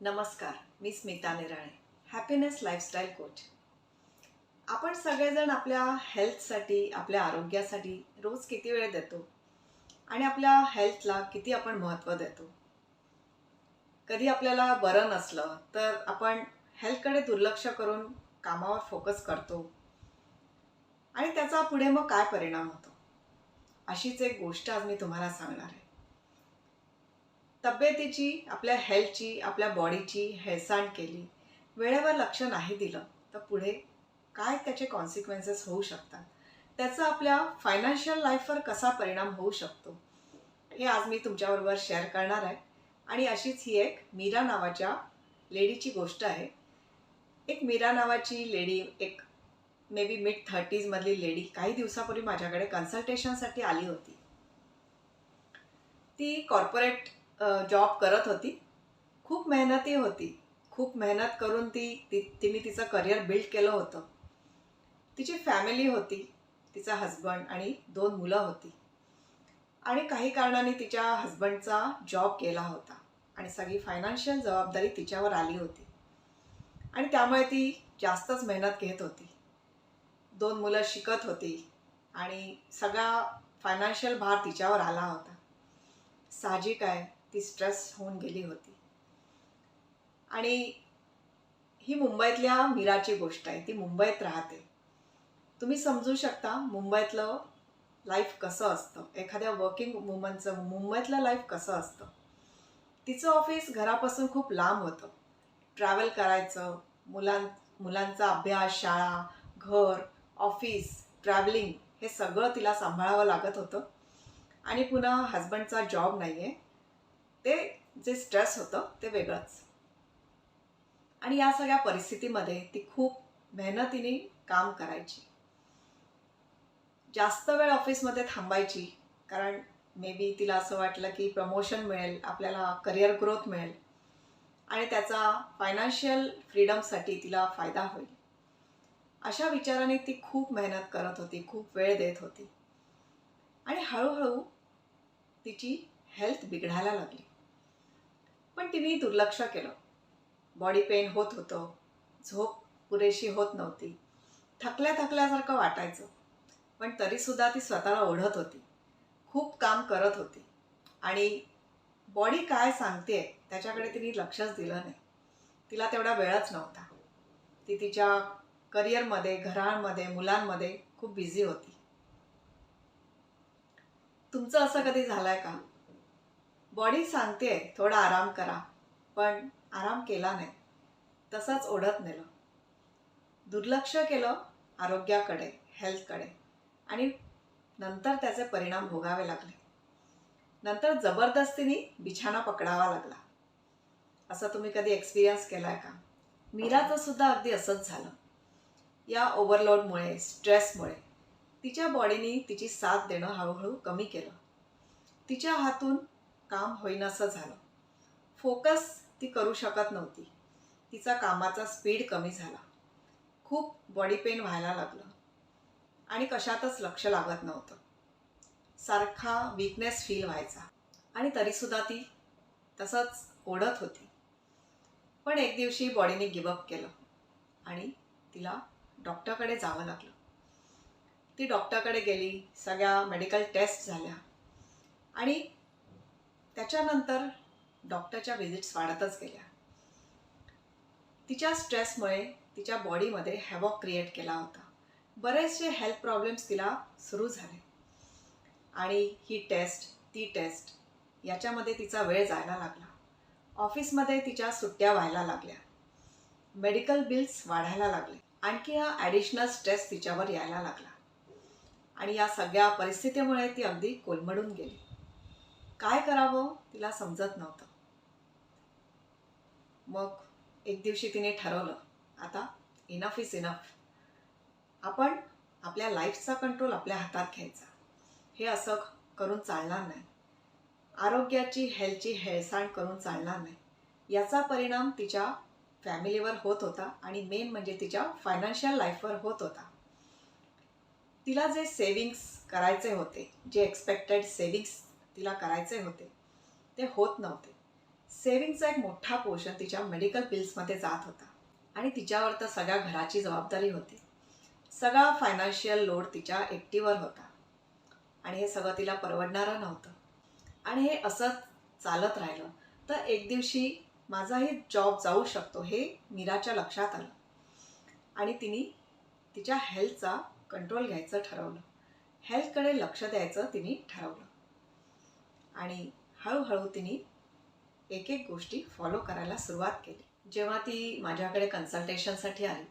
नमस्कार, मी स्मिता निराळे, happiness lifestyle coach. आपण सगळेजण आपल्या हेल्थसाठी, आपल्या आरोग्यासाठी रोज किती वेळ देतो आणि आपल्या हेल्थला किती आपण महत्त्व देतो. कधी आपल्याला बरं नसलं तर आपण हेल्थकडे दुर्लक्ष करून कामावर फोकस करतो आणि त्याचा पुढे मग काय परिणाम होतो. अशीच एक गोष्ट आज मी तुम्हाला सांगणार आहे. तब्येतीची, आपल्या हेल्थची, आपल्या बॉडीची हेळसांड केली, वेळेवर लक्ष नाही दिलं तर पुढे काय त्याचे कॉन्सिक्वेन्सेस होऊ शकतात, त्याचा आपल्या फायनान्शियल लाईफवर कसा परिणाम होऊ शकतो, हे आज मी तुमच्याबरोबर शेअर करणार आहे. आणि अशीच ही एक मीरा नावाच्या लेडीची गोष्ट आहे. एक मीरा नावाची लेडी, एक मे बी मिड 30s मधली लेडी काही दिवसापूर्वी माझ्याकडे कन्सल्टेशनसाठी आली होती. ती कॉर्पोरेट जॉब करत होती. खूप मेहनती होती. खूप मेहनत करून तिने तिचं करिअर बिल्ड केलं होतं. तिची फॅमिली होती, तिचा हजबंड आणि 2 मुलं होती. आणि काही कारणाने तिच्या हजबंडचा जॉब गेला होता आणि सगळी फायनान्शियल जबाबदारी तिच्यावर आली होती. आणि त्यामुळे ती जास्तच मेहनत घेत होती. 2 मुलं शिकत होती आणि सगळा फायनान्शियल भार तिच्यावर आला होता. साहजिक आहे, ती स्ट्रेस होऊन गेली होती. आणि ही मुंबईतल्या मीराची गोष्ट आहे. ती मुंबईत राहते. तुम्ही समजू शकता मुंबईतलं लाईफ कसं असतं, एखाद्या वर्किंग वुमनचं मुंबईतलं लाईफ कसं असतं. तिचं ऑफिस घरापासून खूप लांब होतं. ट्रॅव्हल करायचं, मुलांचा अभ्यास, शाळा, घर, ऑफिस, ट्रॅव्हलिंग हे सगळं तिला सांभाळावं लागत होतं. आणि पुन्हा हजबंडचा जॉब नाही आहे, ते जे स्ट्रेस होतं ते वेगळंच. आणि या सगळ्या परिस्थितीमध्ये ती खूप मेहनतीने काम करायची. जास्त वेळ ऑफिसमध्ये थांबायची, कारण मे बी तिला असं वाटलं की प्रमोशन मिळेल, आपल्याला करिअर ग्रोथ मिळेल आणि त्याचा फायनान्शियल फ्रीडमसाठी तिला फायदा होईल. अशा विचाराने ती खूप मेहनत करत होती, खूप वेळ देत होती. आणि हळूहळू तिची हेल्थ बिघडायला लागली. पण तिने दुर्लक्ष केलं. बॉडी पेन होत होतं, झोप पुरेशी होत नव्हती, थकल्यासारखं वाटायचं. पण तरीसुद्धा ती स्वतःला ओढत होती, खूप काम करत होती. आणि बॉडी काय सांगते त्याच्याकडे तिने लक्षच दिलं नाही. तिला तेवढा वेळच नव्हता. ती तिच्या करिअरमध्ये, घरांमध्ये, मुलांमध्ये खूप बिझी होती. तुमचं असं कधी झालंय का? बॉडी सांगते थोडा आराम करा, पण आराम केला नाही, तसंच ओढत नेलं, दुर्लक्ष केलं आरोग्याकडे, हेल्थकडे. आणि नंतर त्याचे परिणाम भोगावे लागले. नंतर जबरदस्तीने बिछाना पकडावा लागला. असं तुम्ही कधी एक्सपिरियन्स केलाय का? मीराचं सुद्धा अगदी असंच झालं. या ओव्हरलोडमुळे, स्ट्रेसमुळे तिच्या बॉडीने तिची साथ देणं हळूहळू कमी केलं. तिच्या हातून काम होईनासं झालं. फोकस ती करू शकत नव्हती. तिचा कामाचा स्पीड कमी झाला. खूप बॉडी पेन व्हायला लागलं आणि कशातच लक्ष लागत नव्हतं. सारखा वीकनेस फील व्हायचा. आणि तरीसुद्धा ती तसंच ओढत होती. पण एक दिवशी बॉडीने गिवअप केलं आणि तिला डॉक्टरकडे जावं लागलं. ती डॉक्टरकडे गेली, सगळ्या मेडिकल टेस्ट झाल्या आणि त्याच्यानंतर डॉक्टरच्या व्हिजिट्स वाढतच गेल्या. तिच्या स्ट्रेसमुळे तिच्या बॉडीमध्ये हॅवॉक क्रिएट केला होता. बरेचसे हेल्थ प्रॉब्लेम्स तिला सुरू झाले. आणि ही टेस्ट, ती टेस्ट याच्यामध्ये तिचा वेळ जायला लागला. ऑफिसमध्ये तिच्या सुट्ट्या व्हायला लागल्या. मेडिकल बिल्स वाढायला लागले. आणखी हा ॲडिशनल स्ट्रेस तिच्यावर यायला लागला. आणि या सगळ्या परिस्थितीमुळे ती अगदी कोलमडून गेली. काय करावं तिला समजत नव्हतं. मग एक दिवशी तिने ठरवलं, आता इनफ इज इनफ. आपण आपल्या लाईफचा कंट्रोल आपल्या हातात घ्यायचा. हे असं करून चालणार नाही. आरोग्याची, हेल्थची हेळसांड करून चालणार नाही. याचा परिणाम तिच्या फॅमिलीवर होत होता आणि मेन म्हणजे तिच्या फायनान्शियल लाईफवर होत होता. तिला जे सेविंग्स करायचे होते, जे एक्सपेक्टेड सेविंग्स तिला करायचे होते, ते होत नव्हते. सेविंगचा एक मोठा पोर्शन तिच्या मेडिकल बिल्समध्ये जात होता आणि तिच्यावर तर सगळ्या घराची जबाबदारी होती. सगळा फायनान्शियल लोड तिच्या एकटीवर होता आणि हे सगळं तिला परवडणारं नव्हतं. आणि हे असंच चालत राहिलं तर एक दिवशी माझाही जॉब जाऊ शकतो हे मीराच्या लक्षात आलं आणि तिने तिच्या हेल्थचा कंट्रोल घ्यायचं ठरवलं. हेल्थकडे लक्ष द्यायचं तिने ठरवलं आणि हळूहळू तिने एक एक गोष्टी फॉलो करायला सुरुवात केली. जेव्हा ती माझ्याकडे कन्सल्टेशनसाठी आली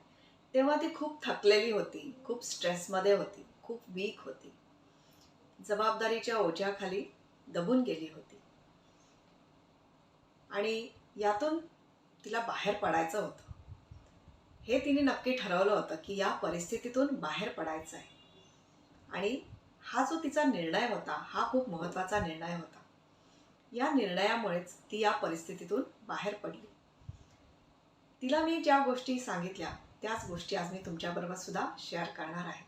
तेव्हा ती खूप थकलेली होती, खूप स्ट्रेसमध्ये होती, खूप वीक होती, जबाबदारीच्या ओझ्याखाली दबून गेली होती आणि यातून तिला बाहेर पडायचं होतं. हे तिने नक्की ठरवलं होतं की या परिस्थितीतून बाहेर पडायचं आहे आणि हा जो तिचा निर्णय होता हा खूप महत्त्वाचा निर्णय होता. या निर्णयामुळेच ती या परिस्थितीतून बाहेर पडली. तिला मी ज्या गोष्टी सांगितल्या त्याच गोष्टी आज मी तुमच्याबरोबर सुद्धा शेअर करणार आहे.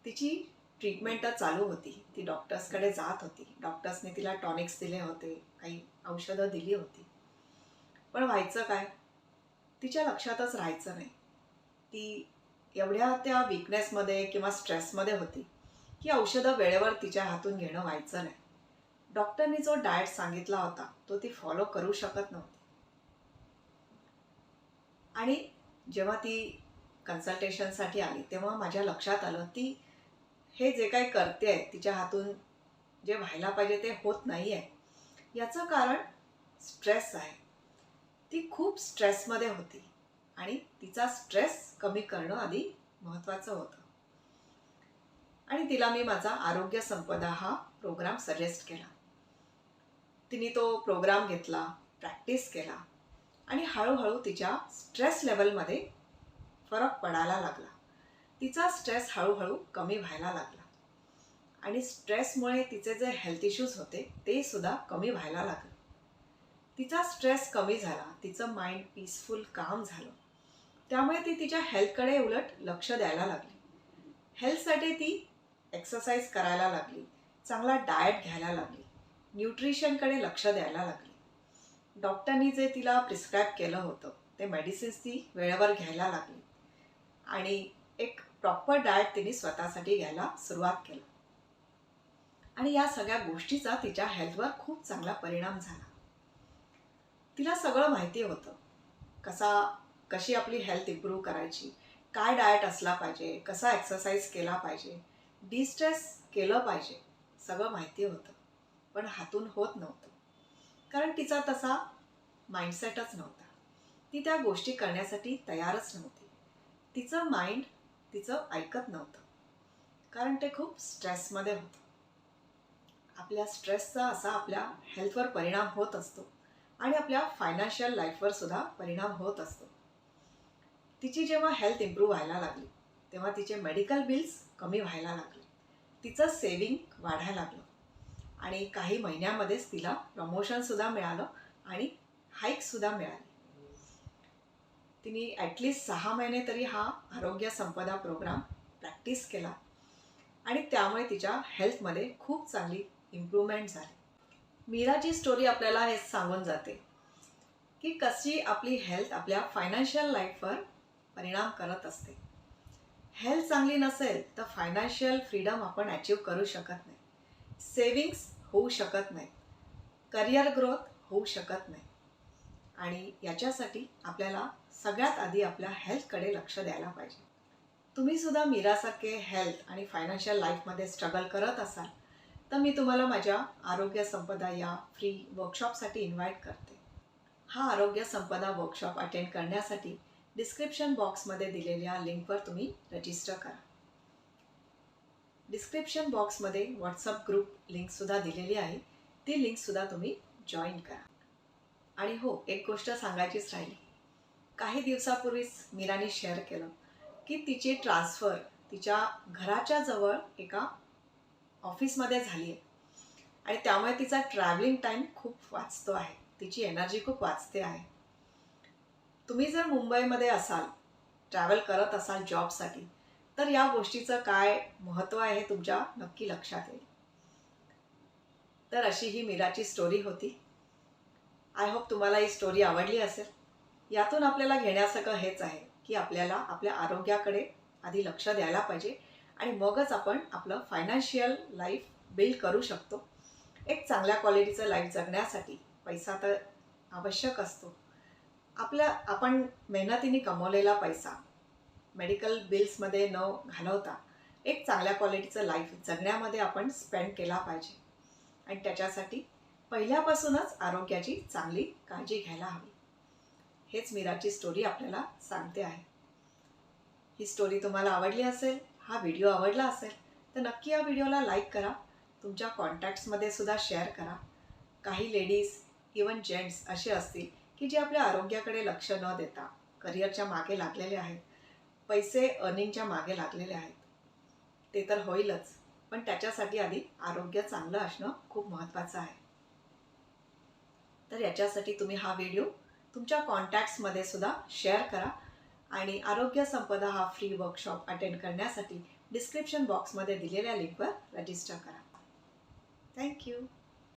तिची ट्रीटमेंट चालू होती, ती डॉक्टर्सकडे जात होती, डॉक्टर्सने तिला टॉनिक्स दिले होते, काही औषधं दिली होती, पण व्हायचं काय, तिच्या लक्षातच राहायचं नाही. ती एवढ्या त्या वीकनेसमध्ये किंवा स्ट्रेसमध्ये होती की औषधं वेळेवर तिच्या हातून घेणं व्हायचं नाही. डॉक्टरनी जो डाएट सांगितला होता तो ती फॉलो करू शकत नव्हती. आणि जेव्हा ती कन्सल्टेशनसाठी आली तेव्हा माझ्या लक्षात आलं ती हे जे काही करते आहे तिच्या हातून जे व्हायला पाहिजे ते होत नाही आहे. याचं कारण स्ट्रेस आहे. ती खूप स्ट्रेसमध्ये होती आणि तिचा स्ट्रेस कमी करणं आधी महत्त्वाचं होतं. आणि तिला मी माझा आरोग्य संपदा हा प्रोग्राम सजेस्ट केला. तिने तो प्रोग्राम घेतला, प्रॅक्टिस केला आणि हळूहळू तिच्या स्ट्रेस लेवलमध्ये फरक पडायला लागला. तिचा स्ट्रेस हळूहळू कमी व्हायला लागला आणि स्ट्रेसमुळे तिचे जे हेल्थ इश्यूज होते ते सुद्धा कमी व्हायला लागले. तिचा स्ट्रेस कमी झाला, तिचं माइंड पीसफुल काम झालं, त्यामुळे ती तिच्या हेल्थकडे उलट लक्ष द्यायला लागली. हेल्थसाठी ती एक्सरसाइज करायला लागली, चांगला डाएट घ्यायला लागली, न्यूट्रिशनकडे लक्ष द्यायला लागली. डॉक्टरनी जे तिला प्रिस्क्राईब केलं होतं ते मेडिसिन्स ती वेळेवर घ्यायला लागली आणि एक प्रॉपर डाएट तिने स्वतःसाठी घ्यायला सुरुवात केली. आणि या सगळ्या गोष्टीचा तिच्या हेल्थवर खूप चांगला परिणाम झाला. तिला सगळं माहिती होतं कशी आपली हेल्थ इम्प्रूव्ह करायची, काय डाएट असला पाहिजे, कसा एक्सरसाइज केला पाहिजे, डिस्ट्रेस केलं पाहिजे, सगळं माहिती होतं. पण हातून होत नव्हतं कारण तिचा तसा माइंडसेटच नव्हता. ती त्या गोष्टी करण्यासाठी तयारच नव्हती. तिचं माइंड तिचं ऐकत नव्हतं कारण ते खूप स्ट्रेसमध्ये होतं. आपल्या स्ट्रेसचा असा आपल्या हेल्थवर परिणाम होत असतो आणि आपल्या फायनान्शियल लाईफवर सुद्धा परिणाम होत असतो. तिची जेव्हा हेल्थ इम्प्रूव्ह व्हायला लागली तेव्हा तिचे मेडिकल बिल्स कमी व्हायला लागले, तिचं सेविंग वाढायला लागलं आणि काही महिन्यामध्येच तिला प्रमोशनसुद्धा मिळालं आणि हाईकसुद्धा मिळाली. तिने ॲटलिस्ट 6 महिने तरी हा आरोग्य संपदा प्रोग्राम प्रॅक्टिस केला आणि त्यामुळे तिच्या हेल्थमध्ये खूप चांगली इम्प्रूव्हमेंट झाली. मीराची स्टोरी आपल्याला हे सांगून जाते की कशी आपली हेल्थ आपल्या फायनान्शियल लाईफवर परिणाम करत असते. हेल्थ चांगली नसेल तर फायनान्शियल फ्रीडम आपण अचीव करू शकत नाही, सेविंग्स होऊ शकत नाही, करिअर ग्रोथ होऊ शकत नाही. आणि याच्यासाठी आपल्याला सगळ्यात आधी आपल्या हेल्थकडे लक्ष द्यायला पाहिजे. तुम्ही सुद्धा मीरासारखे हेल्थ आणि फायनान्शियल लाईफमध्ये स्ट्रगल करत असाल तर मी तुम्हाला माझ्या आरोग्य संपदा या फ्री वर्कशॉपसाठी इन्व्हाइट करते. हा आरोग्य संपदा वर्कशॉप अटेंड करण्यासाठी डिस्क्रिप्शन बॉक्समध्ये दिलेल्या लिंकवर तुम्ही रजिस्टर करा. डिस्क्रिप्शन बॉक्समध्ये व्हॉट्सअप ग्रुप लिंकसुद्धा दिलेली आहे, ती लिंकसुद्धा तुम्ही जॉईन करा. आणि हो, एक गोष्ट सांगायचीच राहिली. काही दिवसापूर्वीच मीराने शेअर केलं की तिची ट्रान्सफर तिच्या घराच्या जवळ एका ऑफिसमध्ये झाली आहे आणि त्यामुळे तिचा ट्रॅव्हलिंग टाईम खूप वाचतो आहे, तिची एनर्जी खूप वाचते आहे. तुम्ही जर मुंबईमध्ये असाल, ट्रॅव्हल करत असाल जॉबसाठी, तर या गोष्टीचं काय महत्त्व आहे हे तुमच्या नक्की लक्षात येईल. तर अशी ही मीराची स्टोरी होती. आय होप तुम्हाला ही स्टोरी आवडली असेल. यातून आपल्याला घेण्यासारखं हेच आहे की आपल्याला आपल्या आरोग्याकडे आधी लक्ष द्यायला पाहिजे आणि मगच आपण आपलं फायनान्शियल लाईफ बिल्ड करू शकतो. एक चांगल्या क्वालिटीचं लाईफ जगण्यासाठी पैसा तर आवश्यक असतो. आपण मेहनतीने कमवलेला पैसा मेडिकल बिल्समध्ये न घालवता एक चांगल्या क्वालिटीचं लाईफ जगण्यामध्ये आपण स्पेंड केला पाहिजे आणि त्याच्यासाठी पहिल्यापासूनच आरोग्याची चांगली काळजी घ्यायला हवी. हेच मीराची स्टोरी आपल्याला सांगते आहे. ही स्टोरी तुम्हाला आवडली असेल, हा व्हिडिओ आवडला असेल तर नक्की या व्हिडिओला लाईक करा. तुमच्या कॉन्टॅक्ट्समध्ये सुद्धा शेअर करा. काही लेडीज इवन जेंट्स असे असतील की जे आपल्या आरोग्याकडे लक्ष न देता करिअरच्या मागे लागलेले आहेत, पैसे अर्निंगच्या मागे लागलेले आहेत. ते तर होईलच, पण त्याच्यासाठी आधी आरोग्य चांगलं असणं खूप महत्त्वाचं आहे. तर याच्यासाठी तुम्ही हा व्हिडिओ तुमच्या कॉन्टॅक्ट्समध्ये सुद्धा शेअर करा आणि आरोग्य संपदा हा फ्री वर्कशॉप अटेंड करण्यासाठी डिस्क्रिप्शन बॉक्समध्ये दिलेल्या लिंकवर रजिस्टर करा. थँक्यू.